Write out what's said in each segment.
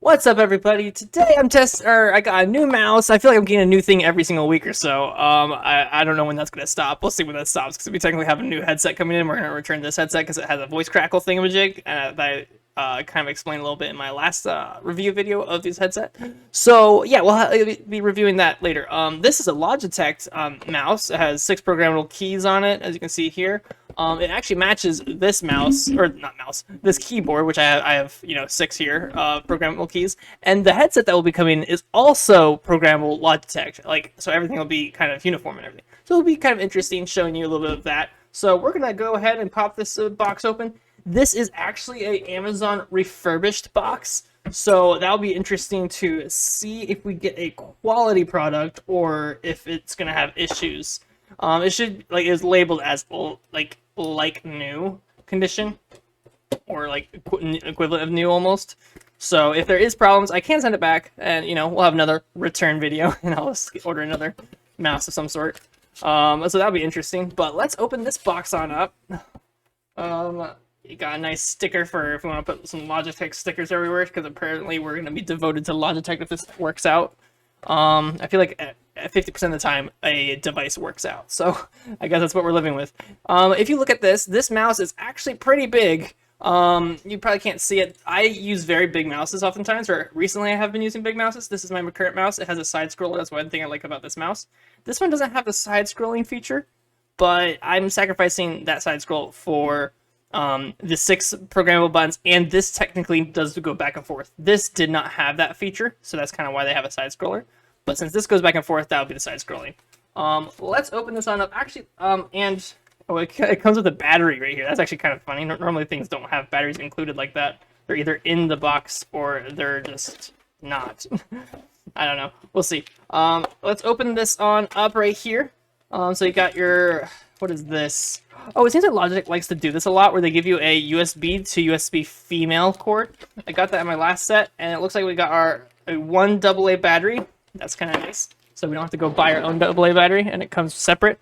What's up, everybody? Today I got a new mouse. I feel like I'm getting a new thing every single week or so. I don't know when that's gonna stop. We'll see when that stops because we technically have a new headset coming in. We're gonna return this headset because it has a voice crackle thingamajig, and that I kind of explained a little bit in my last review video of this headset. So yeah, we'll be reviewing that later. This is a Logitech mouse. It has 6 programmable keys on it, as you can see here. It actually matches this mouse, or not mouse, this keyboard, which I have 6 here, programmable keys. And the headset that will be coming is also programmable Logitech, so everything will be kind of uniform and everything. So it'll be kind of interesting showing you a little bit of that. So we're gonna go ahead and pop this box open. This is actually a Amazon refurbished box. So that'll be interesting to see if we get a quality product or if it's gonna have issues. It should is labeled as like new condition, or like equivalent of new almost. So if there is problems, I can send it back, and we'll have another return video, and I'll order another mouse of some sort. So that'll be interesting. But let's open this box on up. You got a nice sticker for if we want to put some Logitech stickers everywhere, because apparently we're going to be devoted to Logitech if this works out. I feel like at 50% of the time a device works out, so I guess that's what we're living with. If you look at this mouse is actually pretty big. You probably can't see it. I use very big mouses oftentimes, or recently I have been using big mouses. This is my current mouse. It has a side scroller. That's one thing I like about this mouse. This one doesn't have the side scrolling feature, but I'm sacrificing that side scroll for the 6 programmable buttons, and this technically does go back and forth. This did not have that feature, so that's kind of why they have a side scroller. But since this goes back and forth, that would be the side scrolling. Let's open this on up. Actually, it comes with a battery right here. That's actually kind of funny. Normally things don't have batteries included like that. They're either in the box or they're just not. I don't know. We'll see. Let's open this on up right here. So you got your, what is this? Oh, it seems like Logitech likes to do this a lot, where they give you a USB to USB female cord. I got that in my last set, and it looks like we got a 1 AA battery. That's kind of nice. So we don't have to go buy our own AA battery, and it comes separate.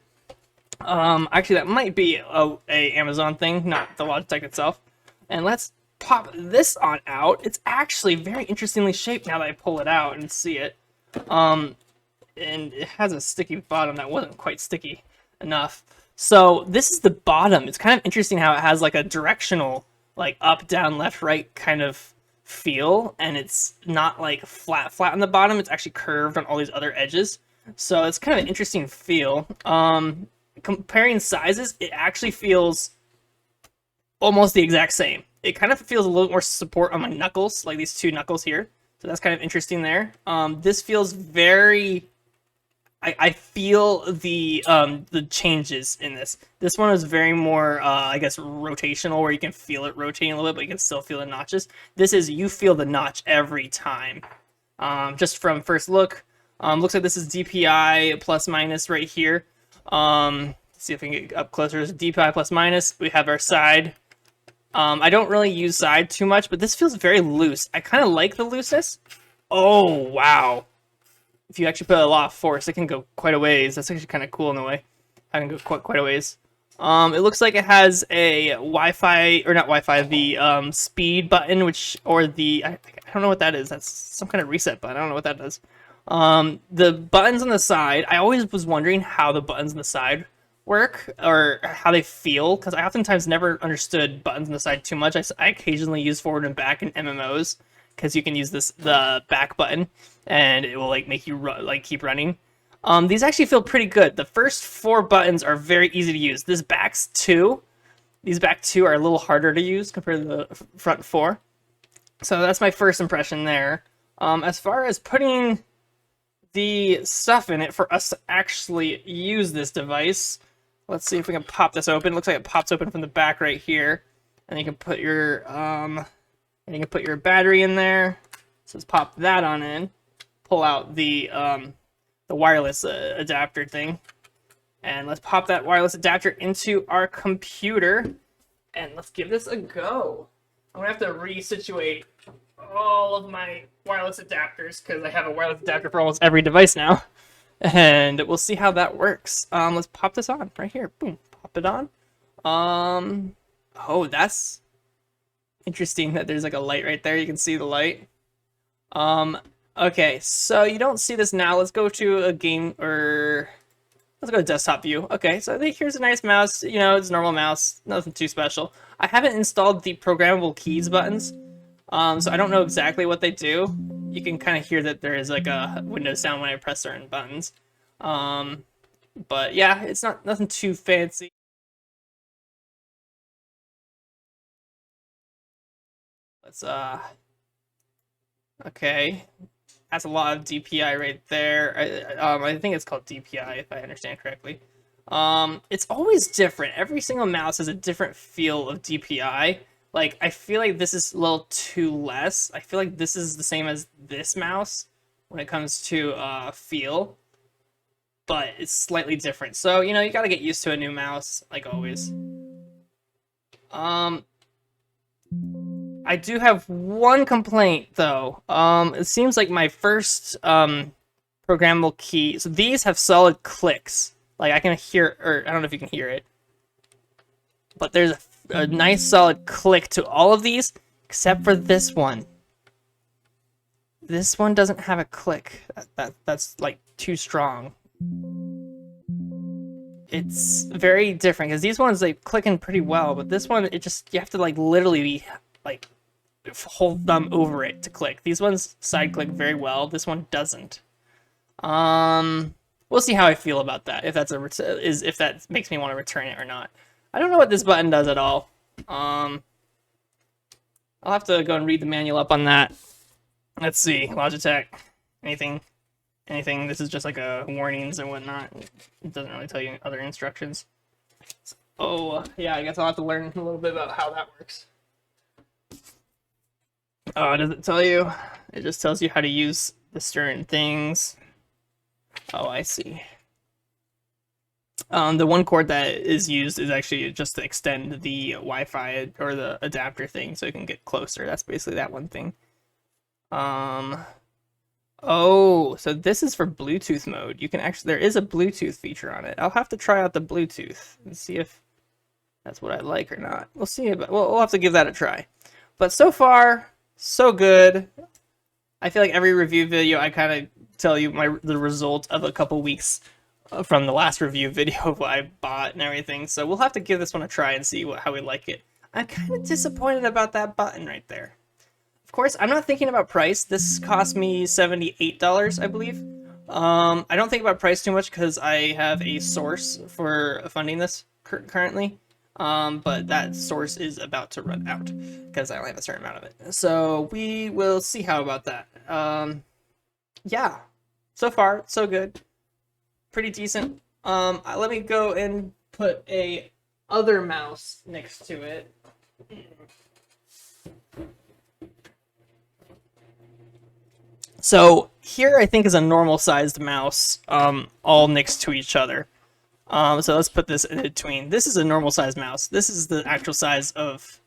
Actually, that might be a Amazon thing, not the Logitech itself. And let's pop this on out. It's actually very interestingly shaped now that I pull it out and see it. And it has a sticky bottom that wasn't quite sticky enough. So this is the bottom. It's kind of interesting how it has like a directional, like up, down, left, right kind of feel, and it's not like flat on the bottom. It's actually curved on all these other edges. So it's kind of an interesting feel. Comparing sizes, it actually feels almost the exact same. It kind of feels a little more support on my knuckles, like these 2 knuckles here. So that's kind of interesting there. This feels very... I feel the changes in this. This one is very more, I guess, rotational, where you can feel it rotating a little bit, but you can still feel the notches. This is, you feel the notch every time. Just from first look. Looks like this is DPI plus minus right here. Let's see if we can get up closer. DPI plus minus. We have our side. I don't really use side too much, but this feels very loose. I kind of like the looseness. Oh, wow. If you actually put a lot of force, it can go quite a ways. That's actually kind of cool in a way. I can go quite a ways. It looks like it has a Wi-Fi, or not Wi-Fi, the speed button, or the, I don't know what that is. That's some kind of reset button. I don't know what that does. The buttons on the side, I always was wondering how the buttons on the side work, or how they feel, because I oftentimes never understood buttons on the side too much. I occasionally use forward and back in MMOs, because you can use the back button, and it will make you keep running. These actually feel pretty good. The first 4 buttons are very easy to use. These back 2 are a little harder to use compared to the front 4. So that's my first impression there. As far as putting the stuff in it for us to actually use this device, let's see if we can pop this open. It looks like it pops open from the back right here, and you can put your battery in there. So let's pop that on in. Pull out the wireless adapter thing, and let's pop that wireless adapter into our computer, and let's give this a go. I'm gonna have to resituate all of my wireless adapters, because I have a wireless adapter for almost every device now, and we'll see how that works. Let's pop this on right here. Boom, pop it on. Oh, that's interesting that there's like a light right there. You can see the light. Okay, so you don't see this now. Let's go to a game, or let's go to desktop view. Okay, so I think here's a nice mouse. You know, it's a normal mouse, nothing too special. I haven't installed the programmable keys buttons, so I don't know exactly what they do. You can kind of hear that there is like a Windows sound when I press certain buttons. But yeah, it's not nothing too fancy. Let's okay, that's a lot of DPI right there. I think it's called DPI if I understand correctly. It's always different. Every single mouse has a different feel of DPI. Like, I feel like this is a little too less. I feel like this is the same as this mouse when it comes to feel, but it's slightly different. So, you know, you gotta get used to a new mouse, like always. I do have one complaint, though. It seems like my first programmable key... So these have solid clicks. Like, I can hear... Or, I don't know if you can hear it. But there's a nice solid click to all of these, except for this one. This one doesn't have a click. That's like, too strong. It's very different, because these ones, they click in pretty well, but this one, it just... You have to, like, literally be, like... hold thumb over it to click. These ones side click very well. This one doesn't. We'll see how I feel about that. If that's if that makes me want to return it or not. I don't know what this button does at all. I'll have to go and read the manual up on that. Let's see, Logitech. Anything? This is just like a warnings and whatnot. It doesn't really tell you other instructions. Oh yeah, I guess I'll have to learn a little bit about how that works. Oh, does it tell you? It just tells you how to use the certain things. Oh, I see. The one cord that is used is actually just to extend the Wi-Fi or the adapter thing so you can get closer. That's basically that one thing. Oh, so this is for Bluetooth mode. You can actually, there is a Bluetooth feature on it. I'll have to try out the Bluetooth and see if that's what I like or not. We'll see about, we'll have to give that a try. But so far, so good. I feel like every review video I kind of tell you the result of a couple weeks from the last review video of what I bought and everything. So we'll have to give this one a try and see how we like it. I'm kind of disappointed about that button right there. Of course, I'm not thinking about price. This cost me $78, I believe. I don't think about price too much because I have a source for funding this currently. But that source is about to run out because I only have a certain amount of it. So we will see how about that. Yeah, so far so good, pretty decent. Let me go and put a other mouse next to it. So here I think is a normal sized mouse, all next to each other. So let's put this in between. This is a normal size mouse. This is the actual size of,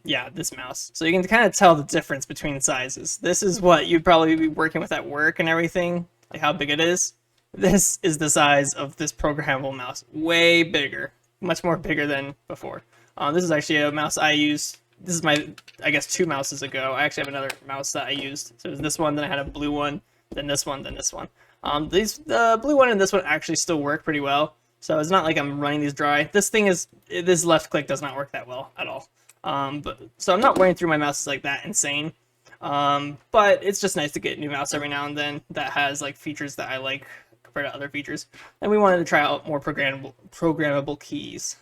yeah, this mouse. So you can kind of tell the difference between sizes. This is what you'd probably be working with at work and everything, like how big it is. This is the size of this programmable mouse. Way bigger. Much more bigger than before. This is actually a mouse I used. This is my, I guess, 2 mouses ago. I actually have another mouse that I used. So it was this one, then I had a blue one, then this one, then this one. The blue one and this one actually still work pretty well. So it's not like I'm running these dry. This left click does not work that well at all. So I'm not wearing through my mouses like that insane. But it's just nice to get a new mouse every now and then that has like features that I like compared to other features. And we wanted to try out more programmable keys.